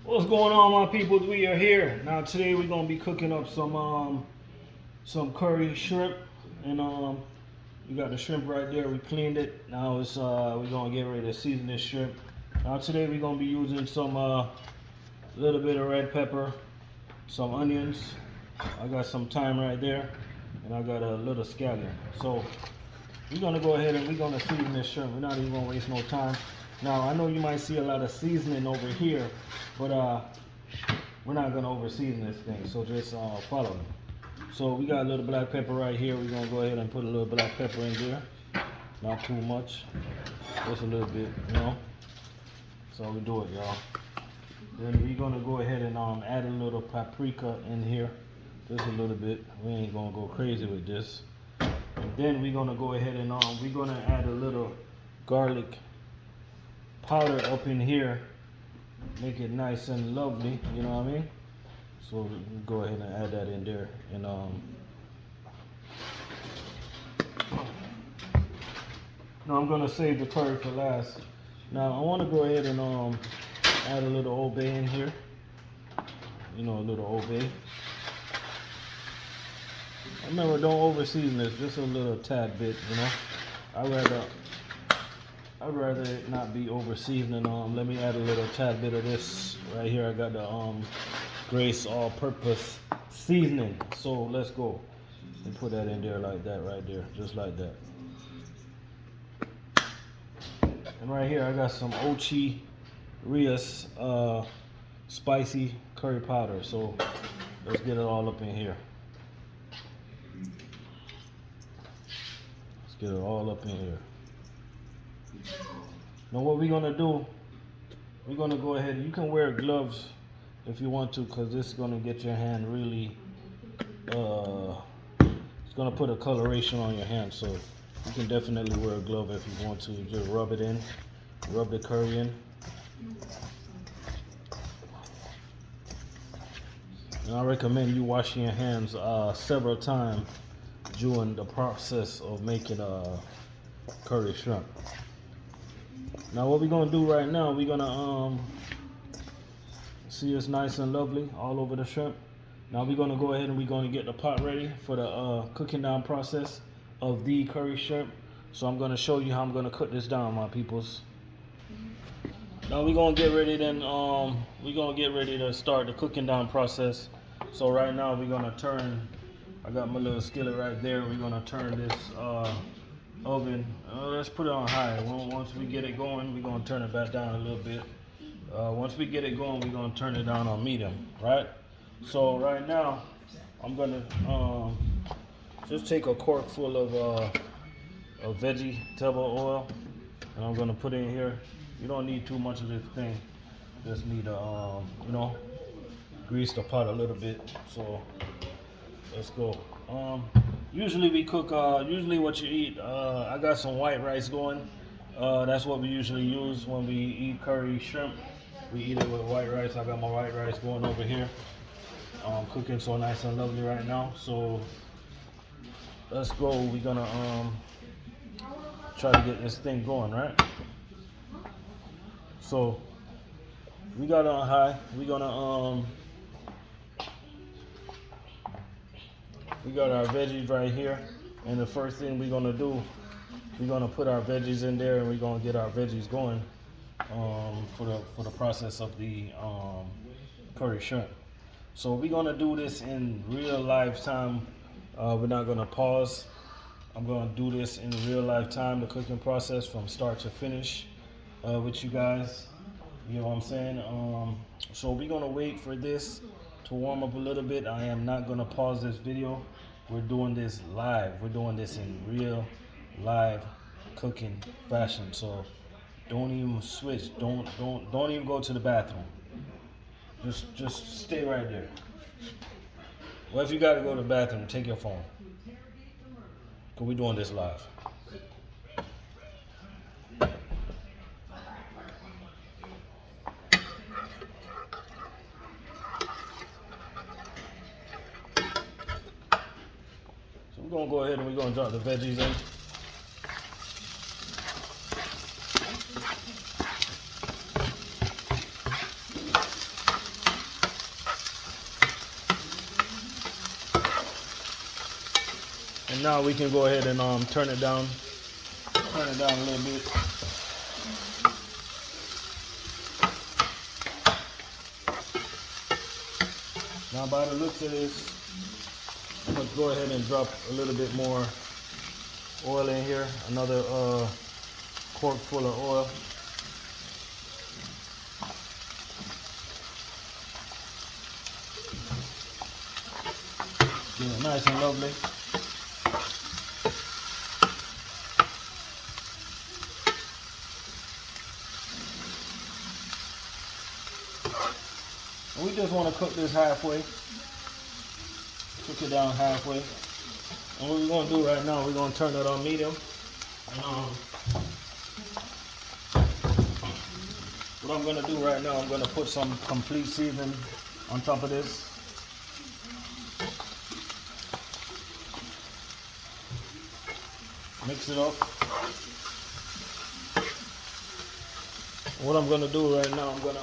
What's going on, my people? We are here now. Today we're gonna be cooking up some curry shrimp, and we got the shrimp right there. We cleaned it. Now it's we're gonna get ready to season this shrimp. Now today we're gonna be using some little bit of red pepper, some onions. I got some thyme right there, and I got a little scallion. So we're gonna go ahead and we're gonna season this shrimp. We're not even gonna waste no time. Now I know you might see a lot of seasoning over here, but we're not gonna over season this thing. So just follow me. So we got a little black pepper right here. We're gonna go ahead and put a little black pepper in there. Not too much, just a little bit, you know. So we do it, y'all. Then we're gonna go ahead and add a little paprika in here, just a little bit. We ain't gonna go crazy with this. And then we're gonna go ahead and we're gonna add a little garlic powder up in here, make it nice and lovely, you know what I mean? So we go ahead and add that in there. And now I'm gonna save the curry for last. Now I want to go ahead and add a little Old Bay in here, you know, a little Old Bay. Remember, don't over season this, just a little tad bit, you know. I'd rather it not be over seasoning. Let me add a little tad bit of this right here. I got the Grace all-purpose seasoning. So let's go and put that in there like that, right there, just like that. And right here I got some Ochi Rios spicy curry powder. So let's get it all up in here. Let's get it all up in here. Now what we're gonna do, we're gonna go ahead, you can wear gloves if you want to, because this is gonna get your hand really, it's gonna put a coloration on your hand, so you can definitely wear a glove if you want to. Just rub it in, rub the curry in. And I recommend you washing your hands several times during the process of making curry shrimp. Now what we're gonna do right now, we're gonna see it's nice and lovely all over the shrimp. Now we're gonna go ahead and we're gonna get the pot ready for the cooking down process of the curry shrimp. So I'm gonna show you how I'm gonna cook this down, my peoples. Now we're gonna get ready to start the cooking down process. So right now we're gonna turn, I got my little skillet right there. We're gonna turn this oven, let's put it on high. Once we get it going, we're gonna turn it back down a little bit. Once we get it going, we're gonna turn it down on medium, right? So right now, I'm gonna just take a cork full of vegetable oil, and I'm gonna put it in here. You don't need too much of this thing. Just need to, you know, grease the pot a little bit. So let's go. Usually we cook, usually what you eat, I got some white rice going. That's what we usually use when we eat curry shrimp. We eat it with white rice. I got my white rice going over here. Cooking so nice and lovely right now. So let's go. We're gonna try to get this thing going, right? So we got it on high. We're gonna we got our veggies right here, and the first thing we're gonna do, we're gonna put our veggies in there, and we're gonna get our veggies going for the process of the curry shrimp. So we're gonna do this in real life time. We're not gonna pause. I'm gonna do this in real life time, the cooking process from start to finish with you guys. You know what I'm saying? So we're gonna wait for this to warm up a little bit. I am not gonna pause this video. We're doing this live. We're doing this in real live cooking fashion. So don't even switch. Don't even go to the bathroom. Just stay right there. Well, if you gotta go to the bathroom, take your phone, cause we're doing this live. We're gonna go ahead and we're gonna drop the veggies in. And now we can go ahead and turn it down a little bit. Now by the looks of this, I'm gonna go ahead and drop a little bit more oil in here. Another cork full of oil. Get it nice and lovely. And we just want to cook this halfway. Cook it down halfway. And what we're going to do right now, we're going to turn it on medium. And, what I'm going to do right now, I'm going to put some complete seasoning on top of this. Mix it up. What I'm going to do right now, I'm going to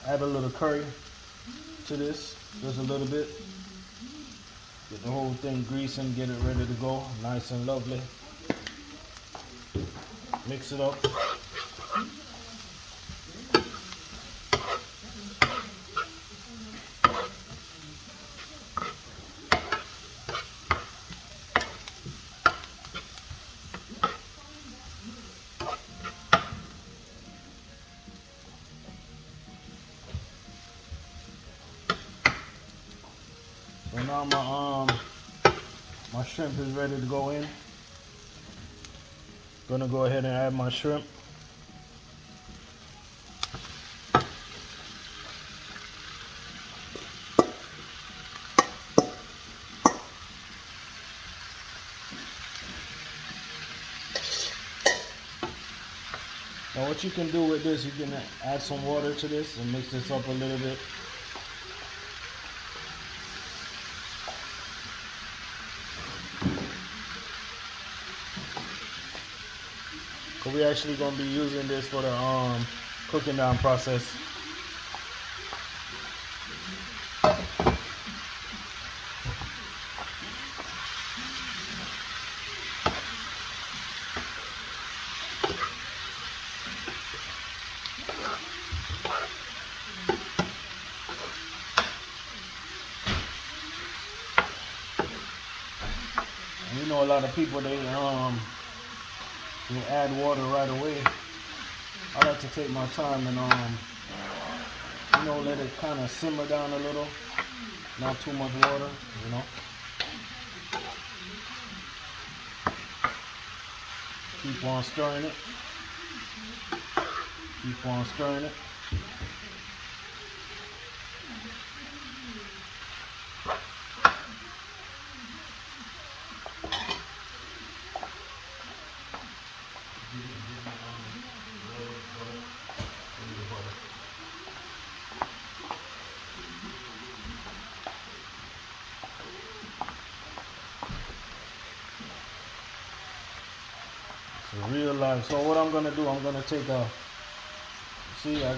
add a little curry to this, just a little bit. Get the whole thing greasing, get it ready to go, nice and lovely. Mix it up. So now my shrimp is ready to go in. Gonna go ahead and add my shrimp. Now what you can do with this, you can add some water to this and mix this up a little bit. So we're actually going to be using this for the cooking down process. And you know, a lot of people, they add water right away. I like to take my time and let it kind of simmer down a little. Not too much water, you know. Keep on stirring it. Keep on stirring it. Real life. So what I'm gonna do, I'm gonna take I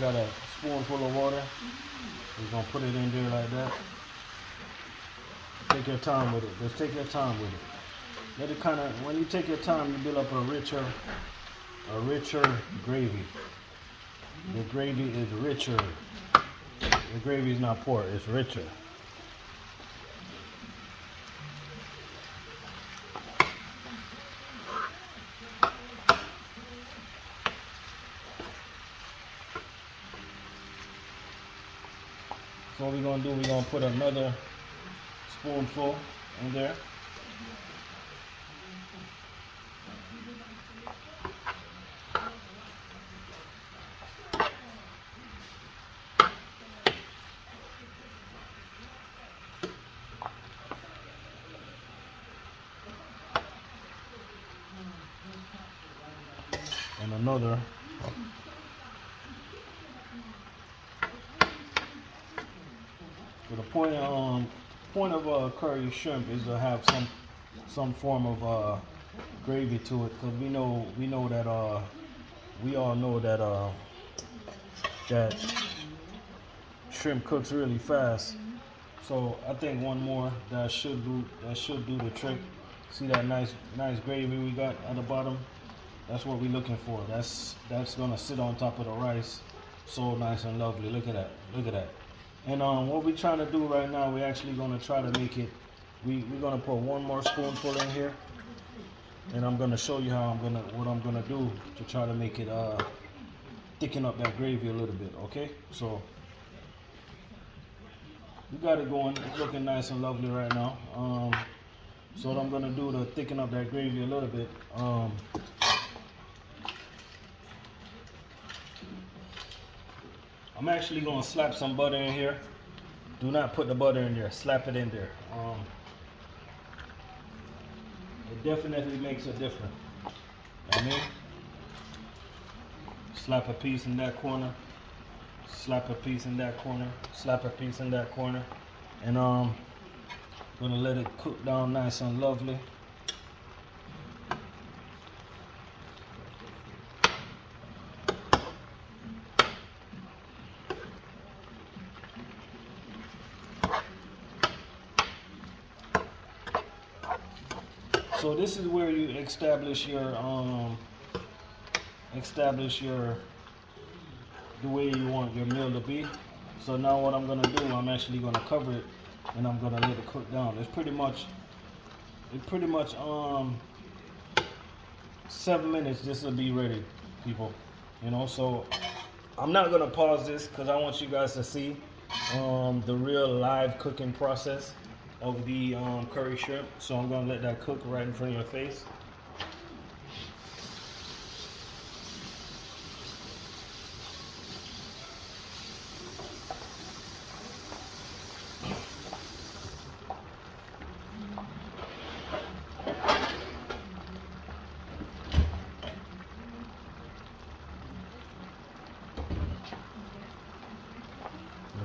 got a spoonful of water. We're gonna put it in there like that. Take your time with it. Just take your time with it. Let it kind of, when you take your time, you build up a richer gravy. The gravy is richer. The gravy is not poor, it's richer. So what we're going to do, we're going to put another spoonful in there. And another. So the point of curry shrimp is to have some form of gravy to it, because we all know that shrimp cooks really fast. So I think one more that should do the trick. See that nice gravy we got at the bottom? That's what we're looking for. That's gonna sit on top of the rice, so nice and lovely. Look at that. Look at that. And what we're trying to do right now, we're actually gonna try to make it. We're gonna put one more spoonful in here, and I'm gonna show you what I'm gonna do to try to make it thicken up that gravy a little bit. Okay, so we got it going. It's looking nice and lovely right now. So what I'm gonna do to thicken up that gravy a little bit. I'm actually gonna slap some butter in here. Do not put the butter in there. Slap it in there. It definitely makes a difference. I mean, slap a piece in that corner. Slap a piece in that corner. Slap a piece in that corner. And gonna let it cook down nice and lovely. So this is where you establish your the way you want your meal to be. So now what I'm gonna do, I'm actually gonna cover it and I'm gonna let it cook down. It's pretty much 7 minutes. This will be ready, people. You know, so I'm not gonna pause this because I want you guys to see the real live cooking process of the curry shrimp. So I'm gonna let that cook right in front of your face.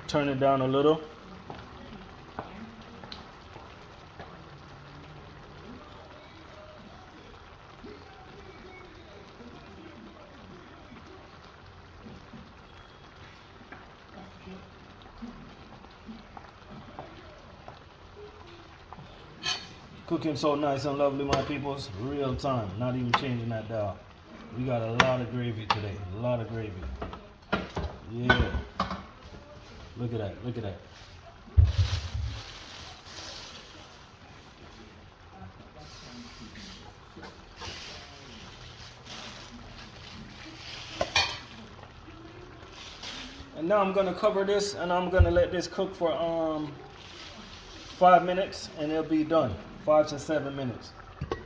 Turn it down a little. Cooking so nice and lovely, my peoples. Real time, not even changing that dial. We got a lot of gravy today, a lot of gravy. Yeah. Look at that, look at that. And now I'm gonna cover this and I'm gonna let this cook for 5 minutes and it'll be done. 5 to 7 minutes.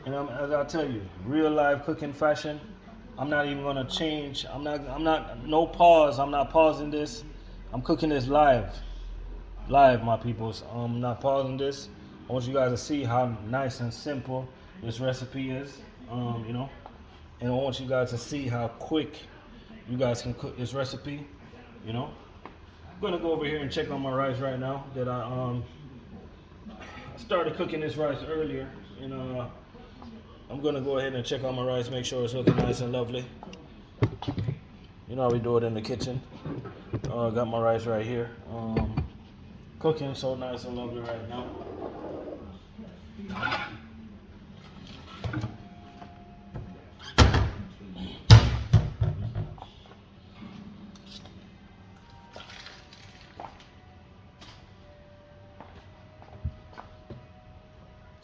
And as I tell you, real live cooking fashion. I'm not even gonna change. I'm not no pause. I'm not pausing this. I'm cooking this live, my peoples. I'm not pausing this. I want you guys to see how nice and simple this recipe is, you know. And I want you guys to see how quick you guys can cook this recipe, you know. I'm gonna go over here and check on my rice right now. That I started cooking this rice earlier, and I'm gonna go ahead and check on my rice, make sure it's looking nice and lovely. You know how we do it in the kitchen. Got my rice right here. Cooking so nice and lovely right now.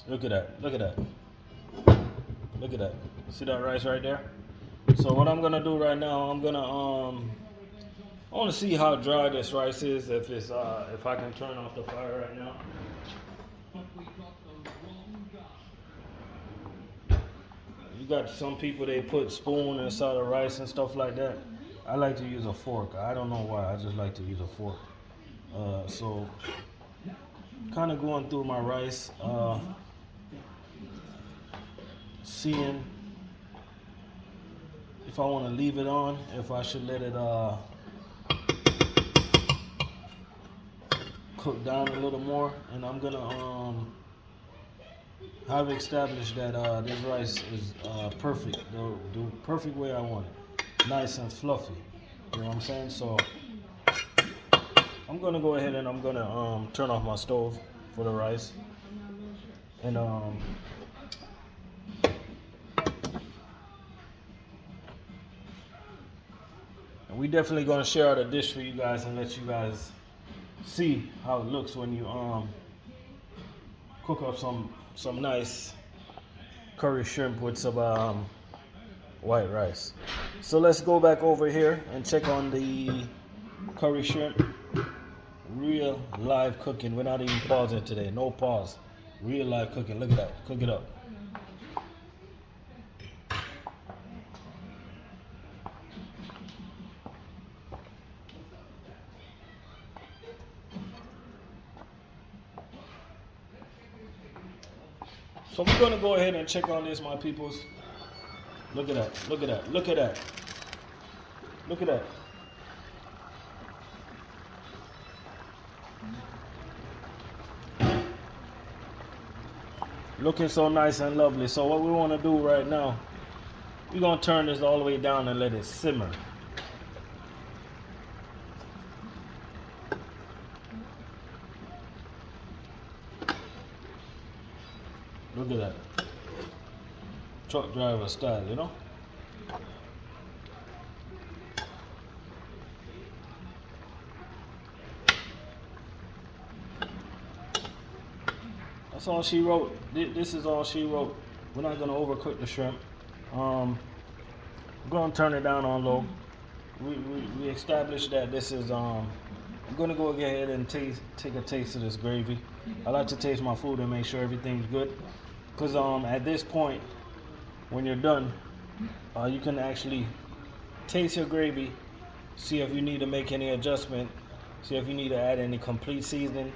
Look at that, look at that. Look at that. See that rice right there? So what I'm gonna do right now, I want to see how dry this rice is. If I can turn off the fire right now. You got some people, they put spoon inside of rice and stuff like that. I like to use a fork. I don't know why. I just like to use a fork. So kind of going through my rice, seeing if I want to leave it on, if I should let it cook down a little more. And I'm gonna have established that this rice is perfect, the perfect way I want it, nice and fluffy. You know what I'm saying? So I'm gonna go ahead and I'm gonna turn off my stove for the rice. And we definitely gonna share out a dish for you guys and let you guys see how it looks when you cook up some nice curry shrimp with some white rice. So let's go back over here and check on the curry shrimp. Real live cooking. We're not even pausing today. No pause. Real live cooking. Look at that. Cook it up. So we're gonna go ahead and check on this, my peoples. Look at that. Look at that. Look at that. Look at that. Looking so nice and lovely. So what we want to do right now, we're gonna turn this all the way down and let it simmer. Look at that. Truck driver style, you know? That's all she wrote. This is all she wrote. We're not gonna overcook the shrimp. We're gonna turn it down on low. We established that this is I'm gonna go ahead and take a taste of this gravy. I like to taste my food and make sure everything's good. Cause at this point, when you're done, you can actually taste your gravy, see if you need to make any adjustment, see if you need to add any complete seasoning,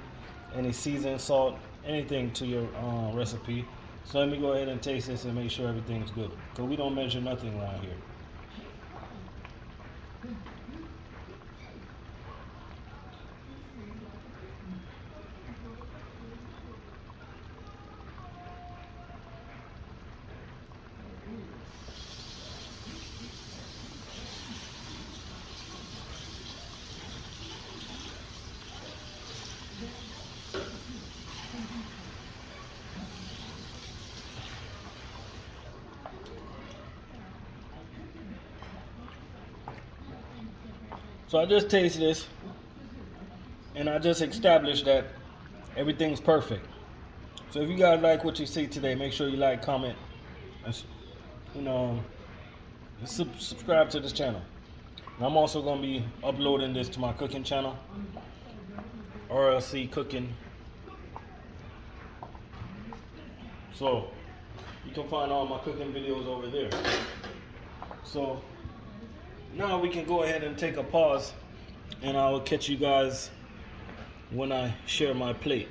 any seasoned salt, anything to your recipe. So let me go ahead and taste this and make sure everything's good. Cause we don't measure nothing around here. So I just tasted this, and I just established that everything's perfect. So if you guys like what you see today, make sure you like, comment, and subscribe to this channel. And I'm also going to be uploading this to my cooking channel, RLC Cooking. So you can find all my cooking videos over there. So now we can go ahead and take a pause, and I will catch you guys when I share my plate.